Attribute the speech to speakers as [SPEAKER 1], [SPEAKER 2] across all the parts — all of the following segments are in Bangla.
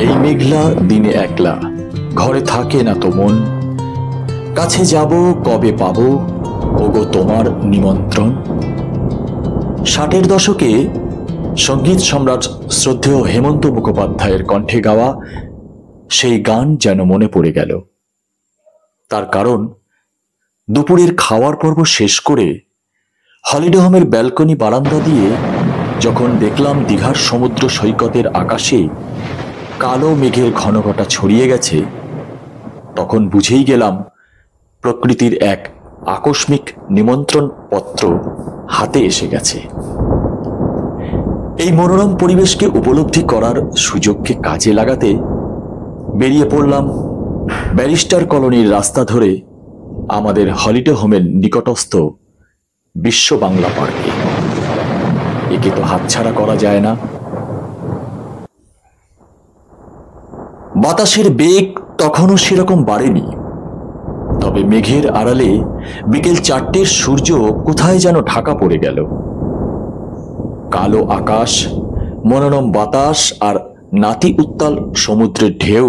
[SPEAKER 1] এই মেঘলা দিনে একলা, ঘরে থাকে না তো মন, কাছে যাব কবে পাবো ওগো তোমার নিমন্ত্রণ। 60-এর দশকে সঙ্গীত সম্রাট শ্রদ্ধেয় হেমন্ত মুখোপাধ্যায়ের কণ্ঠে গাওয়া সেই গান যেন মনে পড়ে গেল। তার কারণ, দুপুরের খাওয়ার পর্ব শেষ করে হলিডে হোমের ব্যালকনি বারান্দা দিয়ে যখন দেখলাম দীঘার সমুদ্র সৈকতের আকাশে কালো মেঘের ঘনঘটা ছড়িয়ে গেছে, তখন বুঝেই গেলাম প্রকৃতির এক আকস্মিক নিমন্ত্রণ পত্র হাতে এসে গেছে। এই মনোরম পরিবেশকে উপলব্ধি করার সুযোগকে কাজে লাগাতে বেরিয়ে পড়লাম ব্যারিস্টার কলোনির রাস্তা ধরে আমাদের হলিডে হোমের নিকটস্থ বিশ্ব বাংলা পার্কে। একে তো হাতছাড়া করা যায় না। বাতাসের বেগ তখনও সেরকম বাড়েনি, তবে মেঘের আড়ালে বিকেল 4টের সূর্য কোথায় যেন ঢাকা পড়ে গেল। কালো আকাশ, মনোরম বাতাস আর নাতি উত্তাল সমুদ্রের ঢেউ,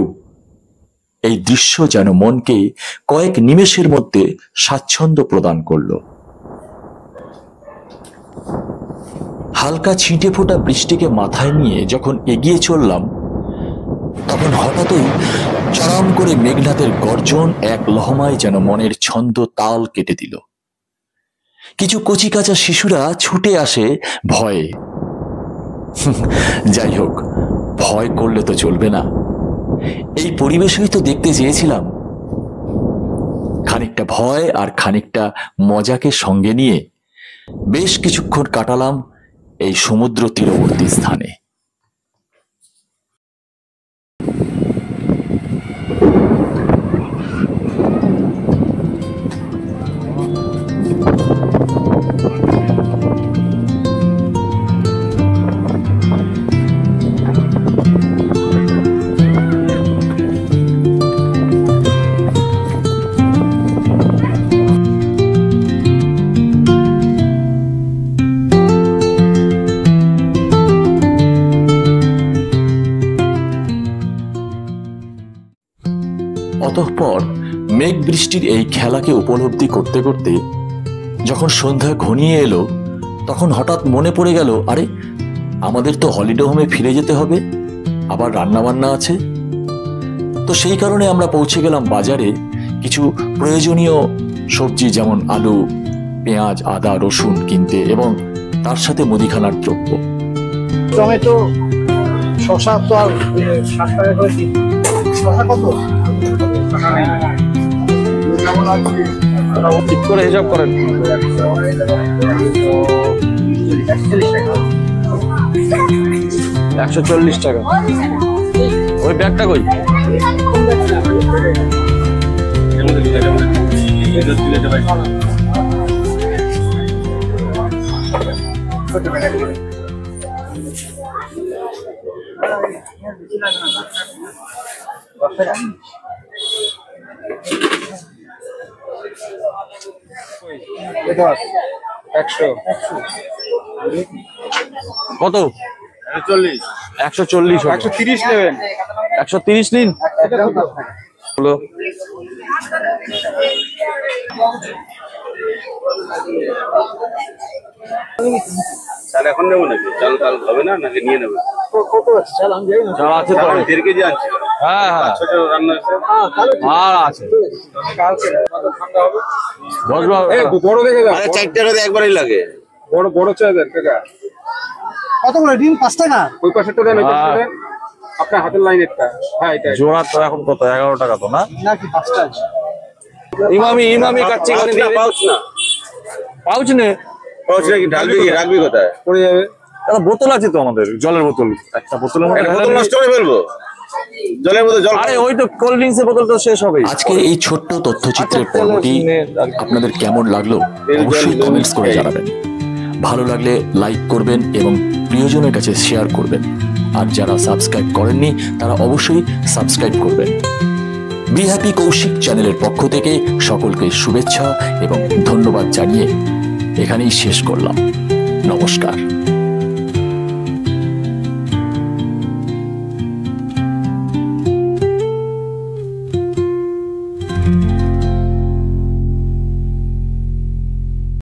[SPEAKER 1] এই দৃশ্য যেন মনকে কয়েক নিমেষের মধ্যে স্বাচ্ছন্দ্য প্রদান করল। হালকা ছিটে ফোটা বৃষ্টিকে মাথায় নিয়ে যখন এগিয়ে চললাম, তখন হঠাৎই চরম করে মেঘনাথের গর্জন এক লহমায় যেন মনের ছন্দ তাল কেটে দিল। কিছু কচিকাঁচা শিশুরা ছুটে আসে ভয়ে। যাই হোক, ভয় করলে তো চলবে না। এই পরিবেশই তো দেখতে চেয়েছিলাম। খানিকটা ভয় আর খানিকটা মজাকে সঙ্গে নিয়ে বেশ কিছুক্ষণ কাটালাম এই সমুদ্র তীরবর্তী স্থানে। অতঃপর মেঘ বৃষ্টির এই খেলাকে উপলব্ধি করতে করতে যখন সন্ধ্যা ঘনিয়ে এলো, তখন হঠাৎ মনে পড়ে গেল, আরে আমাদের তো হলিডে হোমে ফিরে যেতে হবে, আবার রান্না বান্না আছে। তো সেই কারণে আমরা পৌঁছে গেলাম বাজারে কিছু প্রয়োজনীয় সবজি যেমন আলু, পেঁয়াজ, আদা, রসুন কিনতে, এবং তার সাথে মুদিখানার দ্রব্য।
[SPEAKER 2] টমেটো, শসা তো আর 60 টাকা করে দিন। শসা কত?
[SPEAKER 3] ঠিক করে হিসাব করেন। 140 টাকা। ওই ব্যাগটা কই? কত? 140।
[SPEAKER 2] 130 নেবেন?
[SPEAKER 3] 130 নিন। হলো
[SPEAKER 4] চাল এখন নেবো নাকি? চাল হবে না নাকি নিয়ে নেবে?
[SPEAKER 2] কত আছে চাল? আমি জানি না।
[SPEAKER 3] চাল আছে তো
[SPEAKER 4] 1.5 কেজি আনছি।
[SPEAKER 3] হ্যাঁ হ্যাঁ,
[SPEAKER 4] ছোট রান্না আছে।
[SPEAKER 3] আর আছে।
[SPEAKER 2] ঠান্ডা হবে।
[SPEAKER 4] বড় দেখে দাও। আরে 4টা একবারই লাগে। বড় চাই দেন কাকা।
[SPEAKER 2] কত করে ডিম? 5 টাকা।
[SPEAKER 4] ওই পাশেরটা দেন, ওই পাশেরটা দেন। আপনার হাতের লাইনেরটা। হ্যাঁ, এটা
[SPEAKER 3] জোড়া তো এখন কত? 11 টাকা তো না?
[SPEAKER 2] নাকি 5 টাকা?
[SPEAKER 3] ইমামি কাচ্চি করে দিয়ে
[SPEAKER 4] পাউচ না।
[SPEAKER 3] পাউচ নে।
[SPEAKER 4] পাউচ নাকি রাখবি কোথায়? পড়ে যাবে।
[SPEAKER 3] একটা বোতল আছে তো আমাদের, জলের বোতল। একটা বোতলের মধ্যে
[SPEAKER 4] বোতল নষ্ট করে ফেলবো। জলের বোতল জল।
[SPEAKER 3] আরে ওই তো কোল্ড ড্রিঙ্কস এর বোতল তো শেষ হবে।
[SPEAKER 1] আজকের এই ছোট্ট তথ্যচিত্রের পর্বটি আপনাদের কেমন লাগলো অবশ্যই কমেন্টস করে জানাবেন। ভালো লাগলে লাইক করবেন এবং প্রিয়জনের কাছে শেয়ার করবেন। আর যারা সাবস্ক্রাইব করেননি তারা অবশ্যই সাবস্ক্রাইব করবেন। বি হ্যাপি কৌশিক চ্যানেলের পক্ষ থেকে সকলকে শুভেচ্ছা এবং ধন্যবাদ জানিয়ে এখানেই শেষ করলাম। নমস্কার।